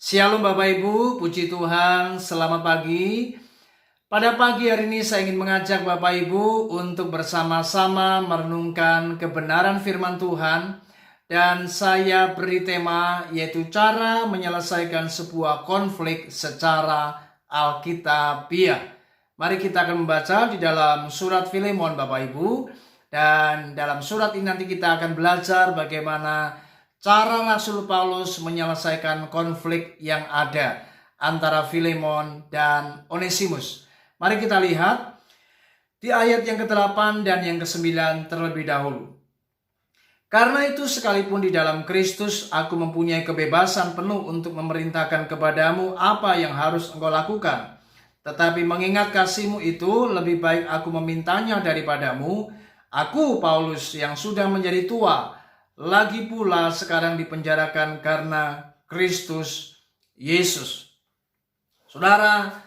Shalom Bapak Ibu, puji Tuhan, selamat pagi. Pada pagi hari ini saya ingin mengajak Bapak Ibu untuk bersama-sama merenungkan kebenaran firman Tuhan. Dan saya beri tema yaitu cara menyelesaikan sebuah konflik secara Alkitabiah. Mari kita akan membaca di dalam surat Filemon Bapak Ibu. Dan dalam surat ini nanti kita akan belajar bagaimana cara Rasul Paulus menyelesaikan konflik yang ada antara Filemon dan Onesimus. Mari kita lihat di ayat yang ke-8 dan yang ke-9 terlebih dahulu. Karena itu sekalipun di dalam Kristus aku mempunyai kebebasan penuh untuk memerintahkan kepadamu apa yang harus engkau lakukan. Tetapi mengingat kasihmu itu lebih baik aku memintanya daripadamu. Aku Paulus yang sudah menjadi tua, lagi pula sekarang dipenjarakan karena Kristus Yesus. Saudara,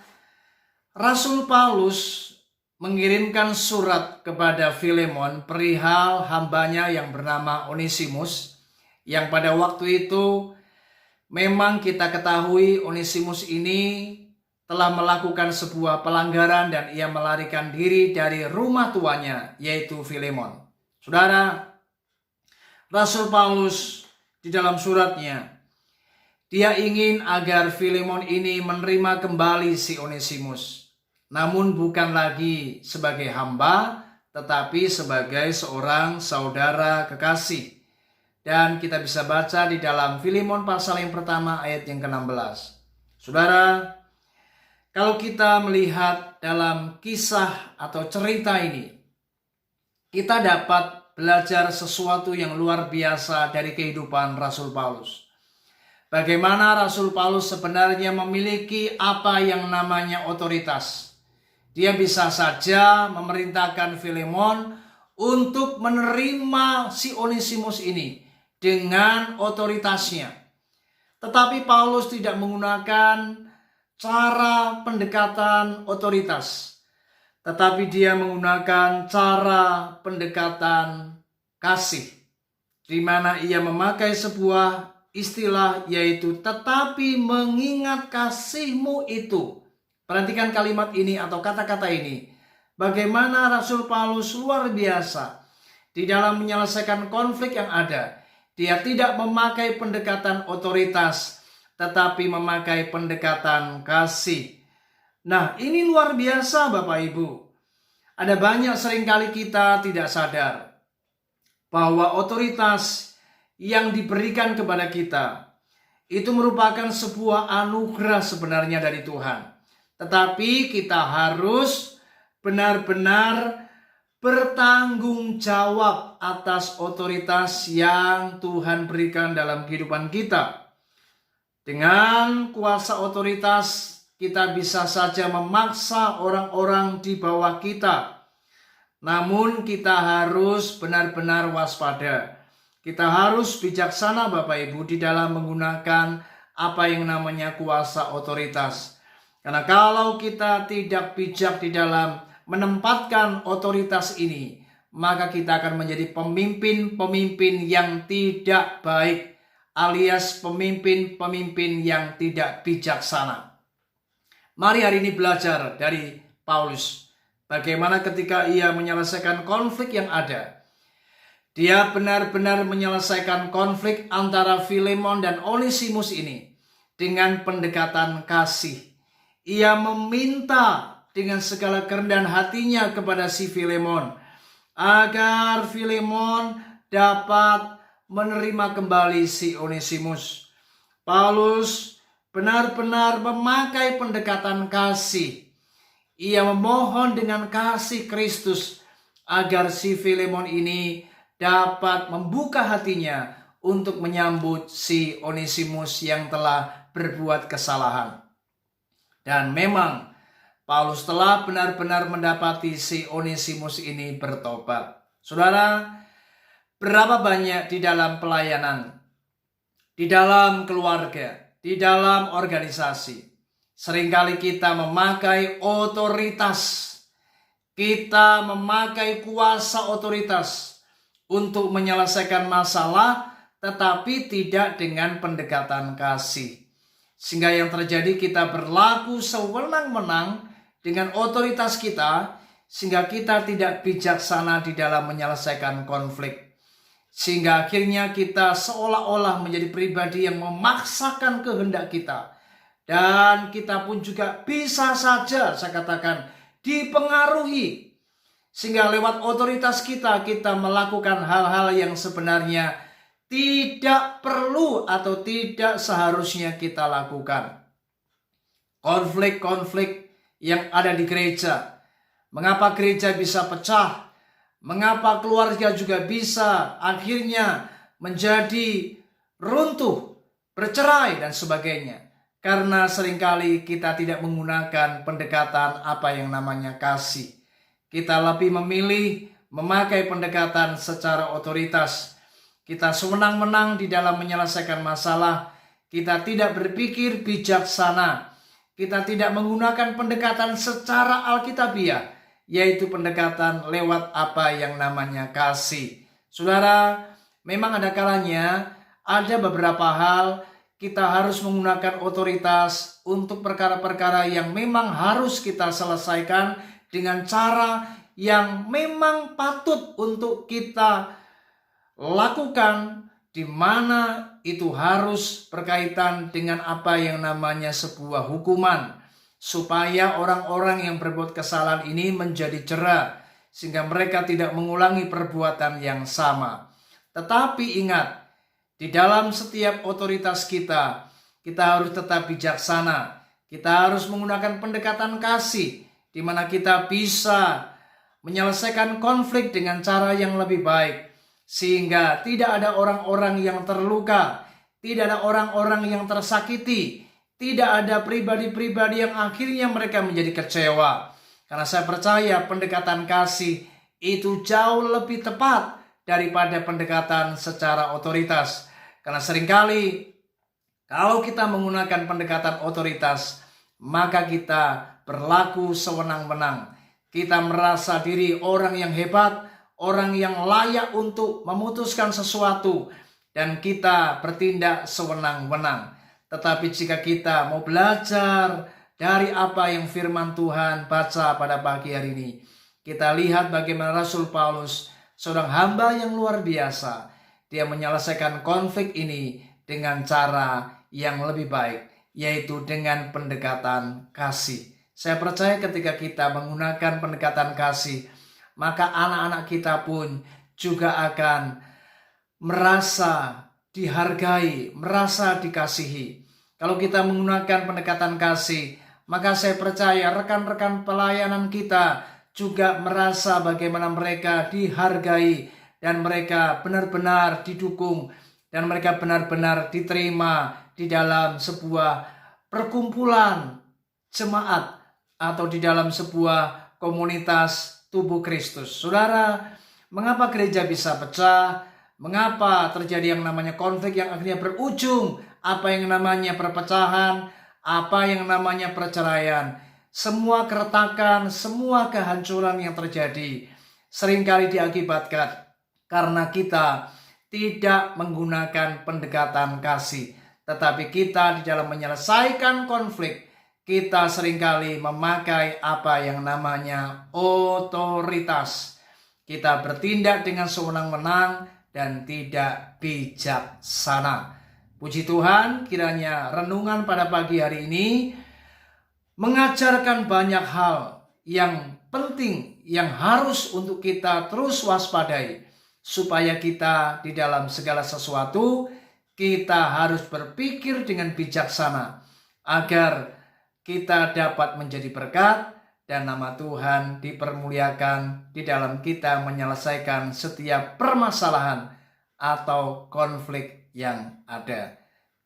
Rasul Paulus mengirimkan surat kepada Filemon perihal hambanya yang bernama Onesimus, yang pada waktu itu memang kita ketahui Onesimus ini telah melakukan sebuah pelanggaran dan ia melarikan diri dari rumah tuanya, yaitu Filemon. Saudara, Rasul Paulus di dalam suratnya, dia ingin agar Filemon ini menerima kembali si Onesimus. Namun bukan lagi sebagai hamba, tetapi sebagai seorang saudara kekasih. Dan kita bisa baca di dalam Filemon pasal yang pertama ayat yang ke-16. Saudara, kalau kita melihat dalam kisah atau cerita ini, kita dapat belajar sesuatu yang luar biasa dari kehidupan Rasul Paulus. Bagaimana Rasul Paulus sebenarnya memiliki apa yang namanya otoritas. Dia bisa saja memerintahkan Filemon untuk menerima si Onesimus ini dengan otoritasnya. Tetapi Paulus tidak menggunakan cara pendekatan otoritas, tetapi dia menggunakan cara pendekatan kasih, di mana ia memakai sebuah istilah yaitu tetapi mengingat kasihmu itu. Perhatikan kalimat ini atau kata-kata ini. Bagaimana Rasul Paulus luar biasa di dalam menyelesaikan konflik yang ada. Dia tidak memakai pendekatan otoritas, tetapi memakai pendekatan kasih. Nah, ini luar biasa Bapak Ibu. Ada banyak seringkali kita tidak sadar bahwa otoritas yang diberikan kepada kita itu merupakan sebuah anugerah sebenarnya dari Tuhan. Tetapi kita harus benar-benar bertanggung jawab atas otoritas yang Tuhan berikan dalam kehidupan kita. Dengan kuasa otoritas, kita bisa saja memaksa orang-orang di bawah kita. Namun kita harus benar-benar waspada. Kita harus bijaksana Bapak Ibu di dalam menggunakan apa yang namanya kuasa otoritas. Karena kalau kita tidak bijak di dalam menempatkan otoritas ini, maka kita akan menjadi pemimpin-pemimpin yang tidak baik, alias pemimpin-pemimpin yang tidak bijaksana. Mari hari ini belajar dari Paulus. Bagaimana ketika ia menyelesaikan konflik yang ada. Dia benar-benar menyelesaikan konflik antara Filemon dan Onesimus ini dengan pendekatan kasih. Ia meminta dengan segala kerendahan hatinya kepada si Filemon agar Filemon dapat menerima kembali si Onesimus. Paulus benar-benar memakai pendekatan kasih. Ia memohon dengan kasih Kristus agar si Filemon ini dapat membuka hatinya untuk menyambut si Onesimus yang telah berbuat kesalahan. Dan memang Paulus telah benar-benar mendapati si Onesimus ini bertobat. Saudara, berapa banyak di dalam pelayanan, di dalam keluarga, di dalam organisasi, seringkali kita memakai otoritas, kita memakai kuasa otoritas untuk menyelesaikan masalah, tetapi tidak dengan pendekatan kasih. Sehingga yang terjadi kita berlaku sewenang-wenang dengan otoritas kita, sehingga kita tidak bijaksana di dalam menyelesaikan konflik. Sehingga akhirnya kita seolah-olah menjadi pribadi yang memaksakan kehendak kita. Dan kita pun juga bisa saja, saya katakan, dipengaruhi. Sehingga lewat otoritas kita melakukan hal-hal yang sebenarnya tidak perlu atau tidak seharusnya kita lakukan. Konflik-konflik yang ada di gereja. Mengapa gereja bisa pecah? Mengapa keluarga juga bisa akhirnya menjadi runtuh, bercerai dan sebagainya? Karena seringkali kita tidak menggunakan pendekatan apa yang namanya kasih. Kita lebih memilih memakai pendekatan secara otoritas. Kita sewenang-wenang di dalam menyelesaikan masalah. Kita tidak berpikir bijaksana. Kita tidak menggunakan pendekatan secara alkitabiah, yaitu pendekatan lewat apa yang namanya kasih. Saudara, memang ada kalanya ada beberapa hal kita harus menggunakan otoritas untuk perkara-perkara yang memang harus kita selesaikan dengan cara yang memang patut untuk kita lakukan, di mana itu harus berkaitan dengan apa yang namanya sebuah hukuman, supaya orang-orang yang berbuat kesalahan ini menjadi jera, sehingga mereka tidak mengulangi perbuatan yang sama. Tetapi ingat, di dalam setiap otoritas kita harus tetap bijaksana. Kita harus menggunakan pendekatan kasih, di mana kita bisa menyelesaikan konflik dengan cara yang lebih baik. Sehingga tidak ada orang-orang yang terluka, tidak ada orang-orang yang tersakiti, tidak ada pribadi-pribadi yang akhirnya mereka menjadi kecewa. Karena saya percaya pendekatan kasih itu jauh lebih tepat daripada pendekatan secara otoritas. Karena seringkali kalau kita menggunakan pendekatan otoritas, maka kita berlaku sewenang-wenang. Kita merasa diri orang yang hebat, orang yang layak untuk memutuskan sesuatu, dan kita bertindak sewenang-wenang. Tetapi jika kita mau belajar dari apa yang firman Tuhan baca pada pagi hari ini, kita lihat bagaimana Rasul Paulus, seorang hamba yang luar biasa, dia menyelesaikan konflik ini dengan cara yang lebih baik, yaitu dengan pendekatan kasih. Saya percaya ketika kita menggunakan pendekatan kasih, maka anak-anak kita pun juga akan merasa dihargai, merasa dikasihi. Kalau kita menggunakan pendekatan kasih, maka saya percaya rekan-rekan pelayanan kita juga merasa bagaimana mereka dihargai, dan mereka benar-benar didukung, dan mereka benar-benar diterima di dalam sebuah perkumpulan jemaat atau di dalam sebuah komunitas tubuh Kristus. Saudara, mengapa gereja bisa pecah? Mengapa terjadi yang namanya konflik yang akhirnya berujung apa yang namanya perpecahan, apa yang namanya perceraian? Semua keretakan, semua kehancuran yang terjadi seringkali diakibatkan karena kita tidak menggunakan pendekatan kasih. Tetapi kita di dalam menyelesaikan konflik, kita seringkali memakai apa yang namanya otoritas. Kita bertindak dengan sewenang-wenang dan tidak bijaksana. Puji Tuhan, kiranya renungan pada pagi hari ini mengajarkan banyak hal yang penting yang harus untuk kita terus waspadai, supaya kita di dalam segala sesuatu kita harus berpikir dengan bijaksana agar kita dapat menjadi berkat dan nama Tuhan dipermuliakan di dalam kita menyelesaikan setiap permasalahan atau konflik yang ada.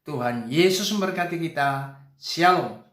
Tuhan Yesus memberkati kita. Shalom.